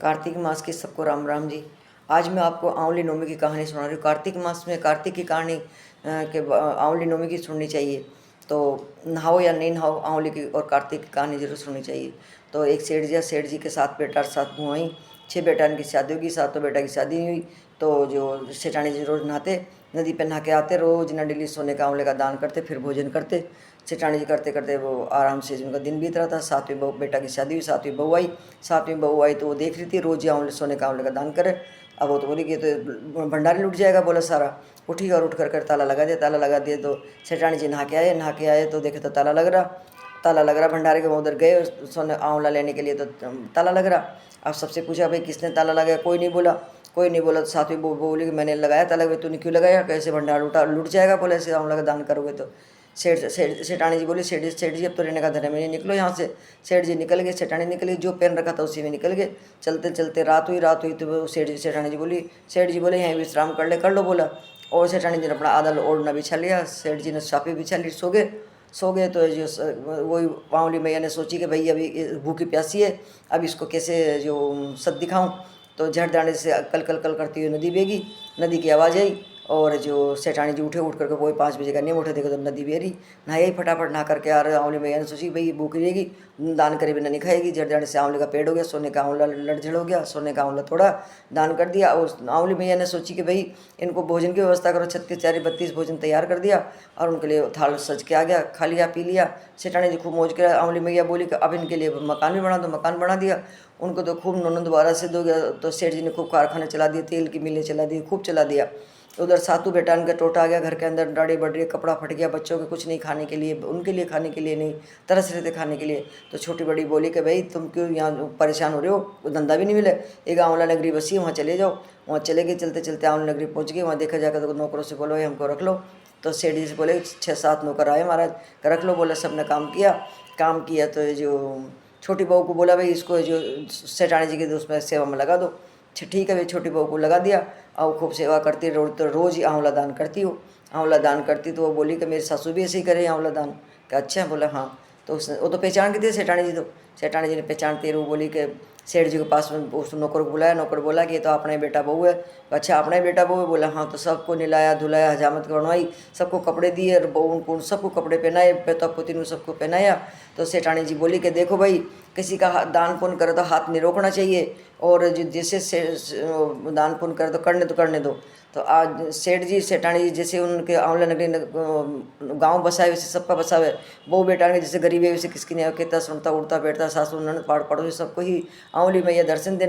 कार्तिक मास की सबको राम राम जी। आज मैं आपको आंवली नवमी की कहानी सुना रही हूँ। कार्तिक मास में कार्तिक की कहानी आंवली नवमी की सुननी चाहिए। तो नहाओ या नहीं नहाओ, आंवली की और कार्तिक की कहानी जरूर सुननी चाहिए। तो एक सेठ जी के 7 बेटा और 7 बुआई, 6 बेटा इनकी शादी होगी, 7 बेटा की शादी हुई। तो जो सेठानी जी रोज नहाते, नदी पे नहा के आते, रोज न डेली सोने का आंवले का दान करते, फिर भोजन करते। सेठानी जी करते करते वो आराम से उनका दिन बीत रहा था। 7वीं बहू बेटा की शादी हुई, 7वीं बहू आई। 7वीं बहू आई तो वो देख रही थी रोज ही आंवले सोने का आंवले का दान करे। अब वो तो बोली कि तो भंडारी लुट जाएगा, बोला सारा। उठी और उठ कर ताला लगा दिया। ताला लगा दिया तो सेठानी जी नहा के आए तो देखे तो ताला लग रहा। ताला लग रहा भंडारे के, वो उधर गए सोने आंवला लेने के लिए तो ताला लग रहा। अब सबसे पूछा भाई किसने ताला लगाया, कोई नहीं बोला। कोई नहीं बोला तो 7वीं बहू बोली कि मैंने लगाया ताला। भाई तूने क्यों लगाया, कैसे भंडार लूट जाएगा, बोले ऐसे आंवला का दान करोगे तो। सेठानी जी बोली सेठ जी अब तो रहने का धर्म नहीं, निकलो यहाँ से। सेठ जी निकल गए, सेठानी निकल गई, जो पेन रखा था उसी में निकल गए। चलते चलते रात हुई तो वो सेठानी जी बोली, सेठ जी बोले यहीं विश्राम कर ले, कर लो बोला। और सेठानी जी ने अपना आधा ओढ़ना बिछा लिया, सेठ जी ने चापी बिछा ली, सो गए। तो जो वही आंवली मैया ने सोची कि भाई अभी भूखी प्यासी है, अब इसको कैसे जो सद दिखाऊं। तो झट दाने से कल कल कल करती हुई नदी बेगी। नदी की आवाज़ आई और जो सेठानी जी उठ करके वही 5 बजे का नहीं उठे, देखो तो नदी बह रही। नहाई फटाफट, नहा करके आ रहे आंवली मैया ने सोची भाई भूखी रहेगी, दान करे बिना नहीं खाएगी। झट दाने से आंवले का पेड़ हो गया, सोने का आंवला लड़झड़ हो गया, सोने का आंवला थोड़ा दान कर दिया। और आंवली मैया ने सोची कि भाई इनको भोजन की व्यवस्था करो। 36 4 32 भोजन तैयार कर दिया और उनके लिए थाल सज के आ गया, खा लिया पी लिया। सेठानी जी खूब मौज कर। आंवली मैया बोली कि अब इनके लिए मकान भी बना दो, मकान बना दिया। उनको तो खूब नौन दोबारा से दो गया। तो सेठ जी ने खूब कारखाने चला दिए, तेल की मिलें चला दी, खूब चला दिया। उधर सातू बेटा इनका टोटा आ गया, घर के अंदर दाढ़ी बढ़ रही, कपड़ा फट गया, बच्चों के कुछ नहीं खाने के लिए, उनके लिए खाने के लिए नहीं, तरस रहे थे खाने के लिए। तो छोटी बड़ी बोली कि भाई तुम क्यों यहाँ परेशान हो रहे हो, धंधा भी नहीं मिले। एक आंवला नगरी बसी, वहाँ चले जाओ। वहाँ चले गए, चलते चलते आंवला नगरी पहुँच गए। वहाँ देखा जाकर तो नौकरों से बोलो हमको रख लो। तो सेठ जी से बोले 6-7 नौकर आए महाराज, रख लो। बोला सबने काम किया। तो जो छोटी बहू को बोला भाई इसको जो सेठानी जी के उसमें सेवा में लगा दो। ठीक है भाई, छोटी बहू को लगा दिया और खूब सेवा करती, रोज ही आंवला दान करती हो। आंवला दान करती तो वो बोली कि मेरी सासू भी ऐसे ही करे आंवला दान। कि अच्छा, बोला हाँ। तो उसने वो तो पहचान की थी सेठानी जी। तो सेठानी जी ने पहचानती वो बोली कि सेठ जी के पास में उस नौकर को बुलाया। नौकर बोला कि ये तो अपना ही बेटा बहू है। अच्छा अपना ही बेटा बहू है, बोला हाँ। तो सबको नहलाया धुलाया, हजामत बनवाई, सबको कपड़े दिए और बहू उनको सबको कपड़े पहनाए, पोता पोती ने सबको पहनाया। तो सेठानी जी बोली कि देखो भाई किसी का दान पुण्य करे तो हाथ नहीं रोकना चाहिए, और जो जैसे दान पुण्य करे तो करने दो। तो आज सेठ जी सेठानी जी जैसे उनके आंवला नगरी गांव बसाए वैसे सबका बसावे। बहू बेटा ने जैसे गरीब है वैसे किसकी नहीं, कहता सुनता उड़ता बैठता, सासू ननद पाड़ पड़ोसी सबको ही आंवली मैया दर्शन देने